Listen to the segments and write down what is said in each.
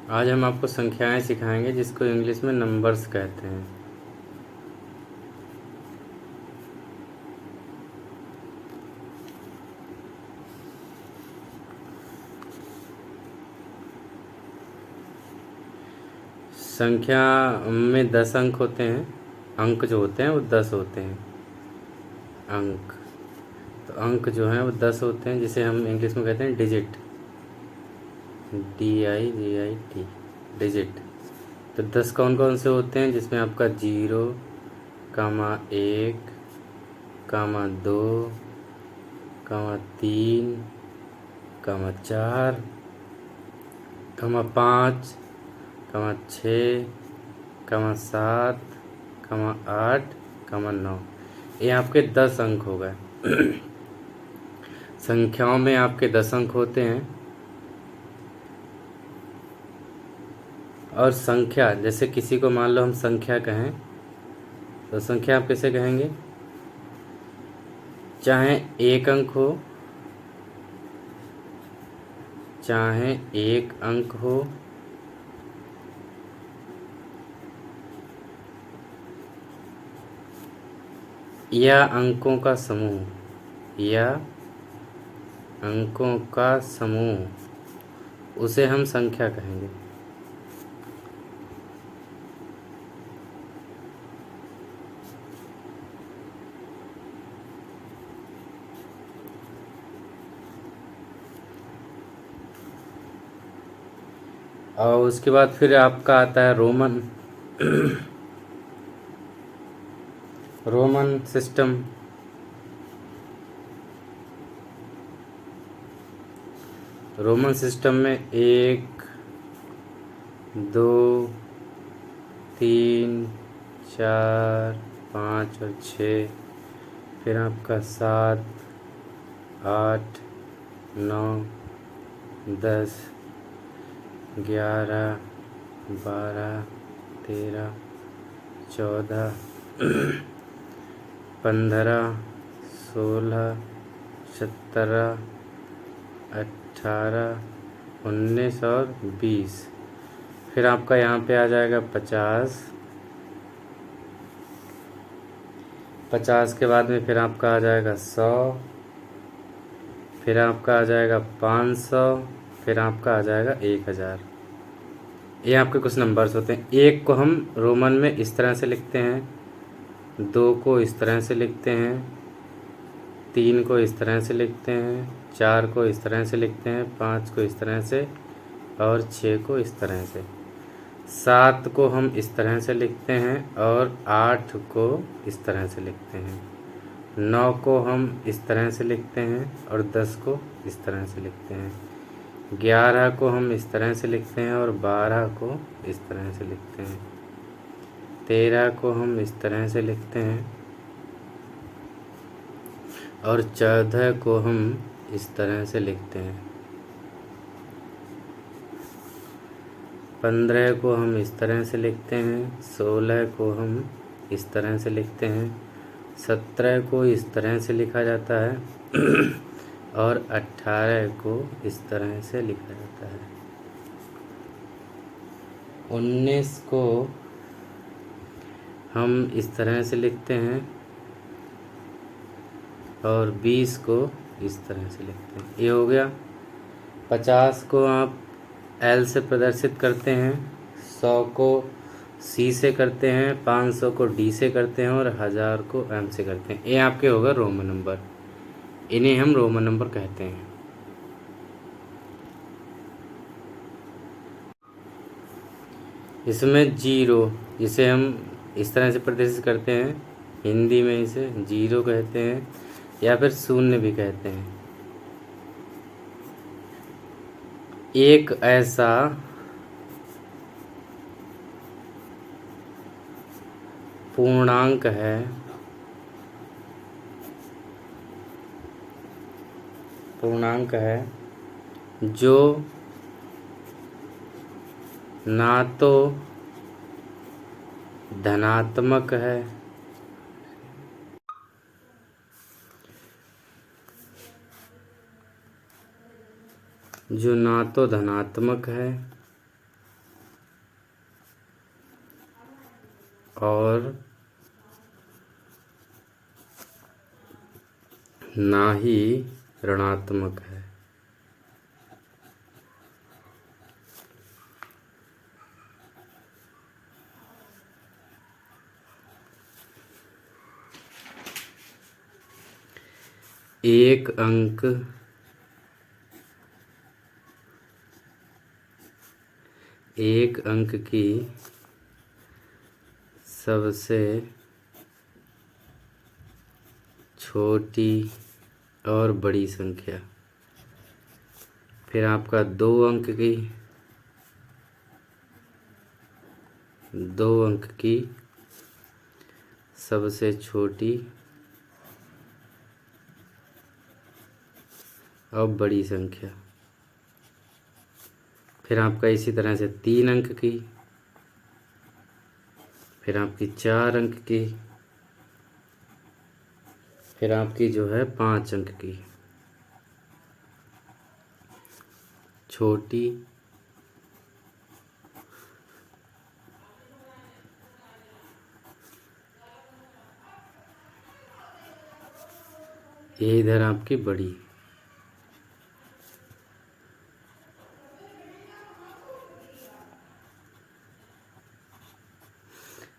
आज हम आपको संख्याएं सिखाएंगे जिसको इंग्लिश में नंबर्स कहते हैं। संख्या में 10 अंक होते हैं। अंक जो होते हैं वो 10 होते हैं। अंक तो अंक जो हैं वो 10 होते हैं, जिसे हम इंग्लिश में कहते हैं डिजिट। DIGIT, digit. तो 10 कौन कौन से होते हैं, जिसमें आपका 0, 1, 2, 3, 4, 5, 6, 7, 8, 9। ये आपके 10 अंक हो गए। संख्याओं में आपके 10 अंक होते हैं। और संख्या, जैसे किसी को मान लो हम संख्या कहें, तो संख्या आप कैसे कहेंगे? चाहे एक अंक हो, चाहे एक अंक हो, या अंकों का समूह, या अंकों का समूह, उसे हम संख्या कहेंगे। और उसके बाद फिर आपका आता है Roman Roman system. Roman system में 1, 2, 3, 4, 5 और 6, फिर आपका 7, 8, 9, 10, 11, 12, 13, 14, 15, 16, 17, 18, 19 और 20। फिर आपका यहाँ पे आ जाएगा 50। 50 के बाद में फिर आपका आ जाएगा 100, फिर आपका आ जाएगा 500, फिर आपका आ जाएगा 1000। ये आपके कुछ नंबर्स होते हैं। एक को हम रोमन में इस तरह से लिखते हैं, 2 को इस तरह से लिखते हैं, 3 को इस तरह से लिखते हैं, 4 को इस तरह से लिखते हैं, 5 को इस तरह से, और 6 को इस तरह से। 7 को हम इस तरह से लिखते हैं, और 8 को इस तरह से लिखते हैं। 9 को हम इस तरह से लिखते हैं, और 10 को इस तरह से लिखते हैं। 11 को हम इस तरह से लिखते हैं, और 12 को इस तरह से लिखते हैं। 13 को हम इस तरह से लिखते हैं, और 14 को हम इस तरह से लिखते हैं। 15 को हम इस तरह से लिखते हैं। 16 को हम इस तरह से लिखते हैं। 17 को इस तरह से लिखा जाता है और 18 को इस तरह से लिखा जाता है। 19 को हम इस तरह से लिखते हैं, और 20 को इस तरह से लिखते हैं। ये हो गया। 50 को आप L से प्रदर्शित करते हैं, 100 को C से करते हैं, 500 को D से करते हैं, और 1000 को M से करते हैं। ये आपके होगा रोमन नंबर। इन्हें हम रोमन नंबर कहते हैं। इसमें 0, जिसे हम इस तरह से प्रदर्शित करते हैं, हिंदी में इसे 0 कहते हैं, या फिर शून्य भी कहते हैं। एक ऐसा पूर्णांक है जो ना तो धनात्मक है, जो ना तो धनात्मक है और ना ही ऋणात्मक है। एक अंक की सबसे छोटी और बड़ी संख्या, फिर आपका दो अंक की सबसे छोटी और बड़ी संख्या, फिर आपका इसी तरह से 3 अंक की, फिर आपकी 4 अंक की, फिर आपकी जो है 5 अंक की छोटी ये इधर आपकी बड़ी।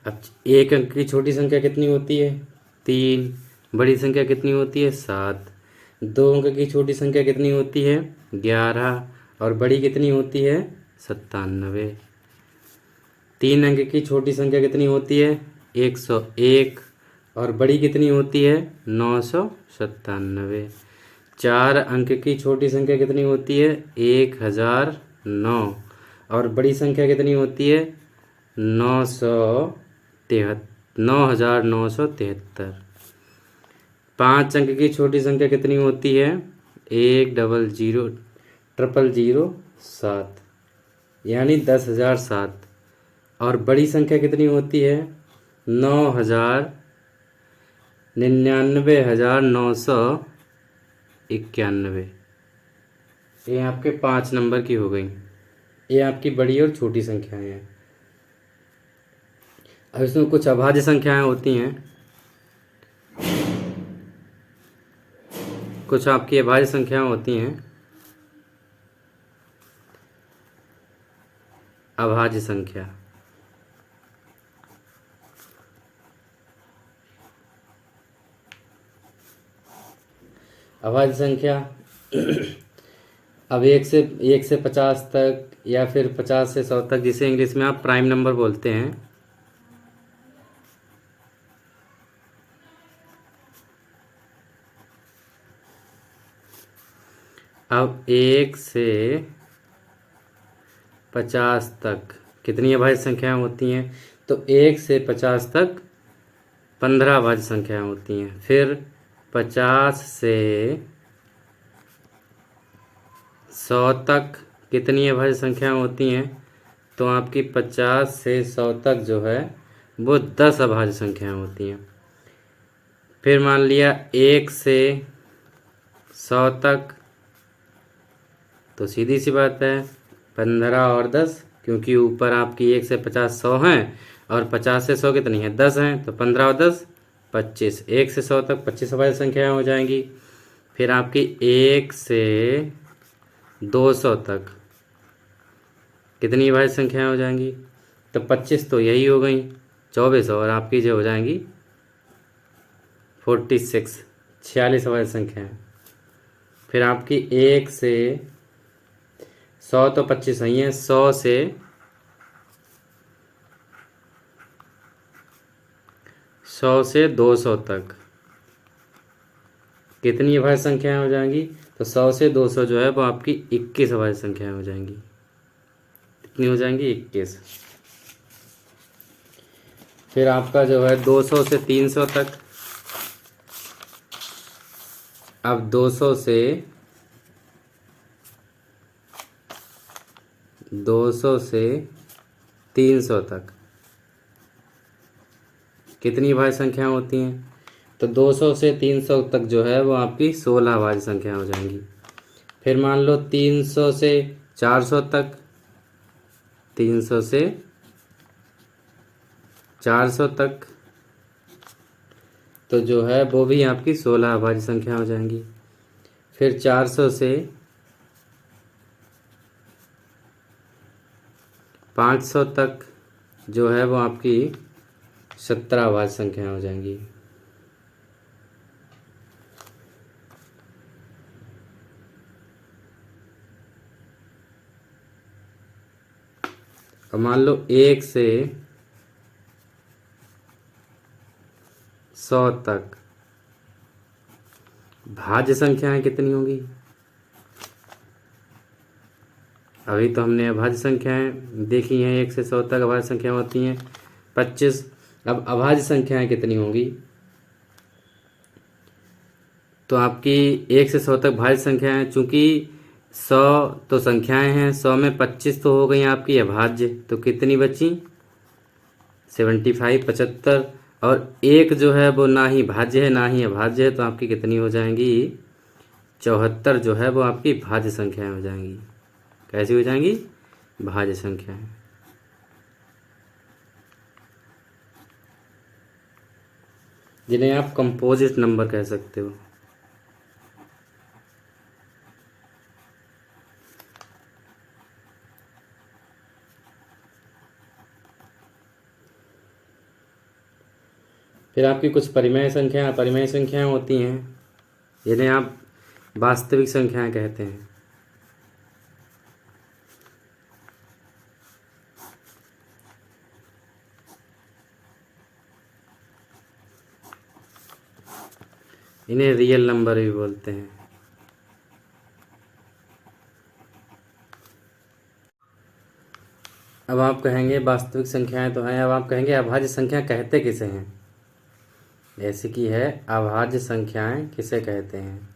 अब एक अंक की छोटी संख्या कितनी होती है? 3। बड़ी संख्या कितनी होती है? 7। दो अंक की छोटी संख्या कितनी होती है? 11। और बड़ी कितनी होती है? 97। 3 अंक की छोटी संख्या कितनी होती है? 101। और बड़ी कितनी होती है? 997। 4 अंक की छोटी संख्या कितनी होती है? 1009। और बड़ी संख्या कितनी होती है? 9973। 5 अंक की छोटी संख्या कितनी होती है? 100007, यानी 10,007। और बड़ी संख्या कितनी होती है? 99,991। ये आपके 5 नंबर की हो गई। ये आपकी बड़ी और छोटी संख्याएं हैं। अब इसमें कुछ अभाज्य संख्याएं होती हैं, कुछ आपकी अभाज्य संख्याएं होती हैं। अभाज्य संख्या, अभाज्य संख्या अब 1 से 50 तक या फिर 50 से 100 तक, जिसे इंग्लिश में आप प्राइम नंबर बोलते हैं। अब 1 से 50 तक कितनी अभाज्य संख्याएं होती हैं? तो 1 से 50 तक 15 अभाज्य संख्याएं होती हैं। फिर 50 से 100 तक कितनी अभाज्य संख्याएं होती हैं? तो आपकी 50 से 100 तक जो है वो 10 अभाज्य संख्याएं होती हैं। फिर मान लिया 1 से 100 तक, तो सीधी सी बात है 15 और 10, क्योंकि ऊपर आपकी 1 से 50 100 हैं और 50 से 100 कितनी है? 10 हैं, तो 15 और 10 25। 1 से 100 तक 25 अभाज्य संख्याएं हो जाएंगी। फिर आपकी 1 से 200 तक कितनी अभाज्य संख्याएं हो जाएंगी? तो 25 तो यही हो गई, 24 और आपकी जो हो जाएंगी 46, 46 अभाज्य संख्याएं। फिर आपकी 1 से 100 तो 25 नहीं है, 100 से 200 तक कितनी अभाज्य संख्याएं हो जाएंगी? तो 100 से 200 जो है वो आपकी 21 अभाज्य संख्याएं हो जाएंगी। कितनी हो जाएंगी? 21। फिर आपका जो है 200 से 300 तक। अब 200 से 300 तक कितनी अभाज्य संख्याएं होती हैं? तो 200 से 300 तक जो है वो आपकी 16 अभाज्य संख्याएं हो जाएंगी। फिर मान लो 300 से 400 तक, 300 से 400 तक तो जो है वो भी आपकी 16 अभाज्य संख्या हो जाएंगी। फिर 400 से 500 तक जो है वो आपकी 17 अभाज्य संख्या हो जाएंगी। अब मान लो 1 से 100 तक भाज्य संख्याएं कितनी होंगी? अभी तो हमने अभाज्य संख्याएं देखी हैं, 1 से 100 तक अभाज्य संख्याएं होती हैं 25। अब अभाज्य संख्याएं कितनी होंगी? तो आपकी 1 से 100 तक भाज्य संख्याएं, चूंकि 100 तो संख्याएं हैं, 100 में 25 तो हो गई आपकी अभाज्य, तो कितनी बची? 75 75। और एक जो है वो ना ही भाज्य है ना ही अभाज्य है, तो आपकी कितनी हो जाएंगी? 74 जो है वो आपकी भाज्य संख्याएं हो जाएंगी। कैसी हो जाएंगी? भाज्य संख्याएं। जिन्हें आप कंपोजिट नंबर कह सकते हो। फिर आपकी कुछ परिमेय संख्याएं होती हैं, जिन्हें आप वास्तविक संख्याएं कहते हैं। इन्हें रियल नंबर भी बोलते हैं। अब आप कहेंगे वास्तविक संख्याएं तो हैं, अब आप कहेंगे अभाज्य संख्या कहते किसे हैं? जैसे कि है अभाज्य संख्याएं किसे कहते हैं?